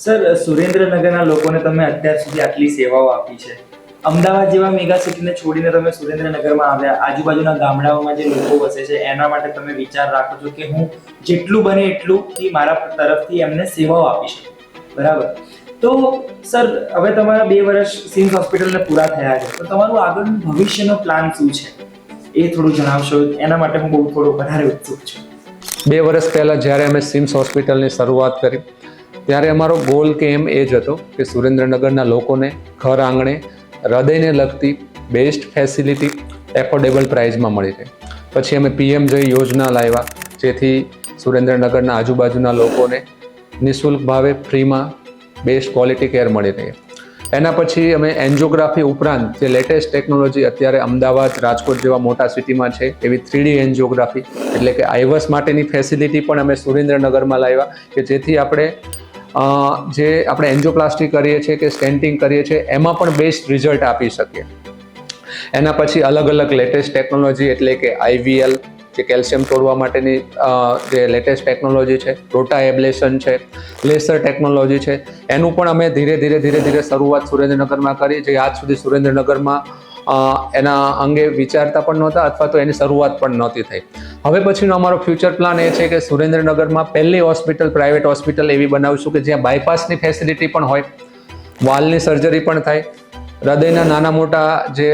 Sir, સુરેન્દ્રનગરના લોકોને તમે અત્યાર સુધી આટલી સેવાઓ આપી છે. અમદાવાદ જેવા મેગા સિટીને છોડીને તમે સુરેન્દ્રનગરમાં આવ્યા, આજુબાજુના ગામડાઓમાં જે લોકો વસે છે એના માટે તમે વિચાર રાખો છો કે હું જેટલું બને એટલું મારા તરફથી એમને સેવાઓ આપી શકું. બરાબર. તો સર, હવે તમારા 2 વર્ષ સિમ્સ હોસ્પિટલને પૂરા થયા છે, તો તમારું આગળનું ભવિષ્યનો પ્લાન શું છે એ થોડું જણાવશો? એના માટે હું થોડો વધારે ઉત્સુક છું. 2 વર્ષ પહેલાં જ્યારે અમે સિમ્સ હોસ્પિટલની શરૂઆત કરી ત્યારે અમારો ગોલ કે એમ એ જ હતો કે સુરેન્દ્રનગરના લોકોને ઘર આંગણે હૃદયને લગતી બેસ્ટ ફેસિલિટી એફોર્ડેબલ પ્રાઇઝમાં મળી રહે. પછી અમે PMJ યોજના લાવ્યા, જેથી સુરેન્દ્રનગરના આજુબાજુના લોકોને નિઃશુલ્ક ભાવે ફ્રીમાં બેસ્ટ ક્વોલિટી કેર મળી રહે. એના પછી અમે એન્જિયોગ્રાફી ઉપરાંત જે લેટેસ્ટ ટેકનોલોજી અત્યારે અમદાવાદ, રાજકોટ જેવા મોટા સિટીમાં છે એવી 3D એન્જિયોગ્રાફી એટલે કે આઈવસ માટેની ફેસિલિટી પણ અમે સુરેન્દ્રનગરમાં લાવ્યા કે જેથી આપણે એન્જિયોપ્લાસ્ટી કરીએ છીએ કે સ્ટેન્ટિંગ કરીએ છીએ એમાં પણ બેસ્ટ રિઝલ્ટ આપી શકીએ. એના પછી અલગ અલગ લેટેસ્ટ ટેકનોલોજી એટલે કે IVL જે કેલ્શિયમ તોડવા માટેની જે લેટેસ્ટ ટેકનોલોજી છે, રોટા એબ્લેશન છે, લેસર ટેકનોલોજી છે, એનું પણ અમે ધીરે ધીરે શરૂઆત સુરેન્દ્રનગરમાં કરી, જે આજ સુધી સુરેન્દ્રનગરમાં એના અંગે વિચારતા પણ નહોતા અથવા તો એની શરૂઆત પણ નહોતી થઈ. હવે પછીનો અમારો ફ્યુચર પ્લાન એ છે કે સુરેન્દ્રનગરમાં પહેલી હોસ્પિટલ, પ્રાઇવેટ હોસ્પિટલ એવી બનાવીશું કે જ્યાં બાયપાસની ફેસિલિટી પણ હોય, વાલ્વની સર્જરી પણ થાય, હૃદયના નાના મોટા જે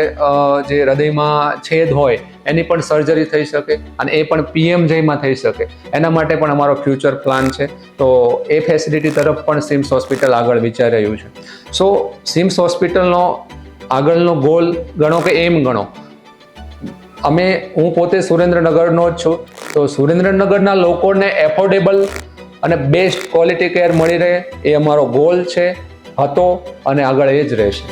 હૃદયમાં છેદ હોય એની પણ સર્જરી થઈ શકે અને એ પણ PMJમાં થઈ શકે. એના માટે પણ અમારો ફ્યુચર પ્લાન છે. તો એ ફેસિલિટી તરફ પણ સિમ્સ હોસ્પિટલ આગળ વિચારી રહ્યું છે. સો સિમ્સ હોસ્પિટલનો આગળનો ગોલ ગણો કે એમ ગણો, હું પોતે સુરેન્દ્રનગરનો જ છું, તો સુરેન્દ્રનગરના લોકોને એફોર્ડેબલ અને બેસ્ટ ક્વોલિટી કેર મળી રહે એ અમારો ગોલ છે, હતો અને આગળ એ જ રહેશે.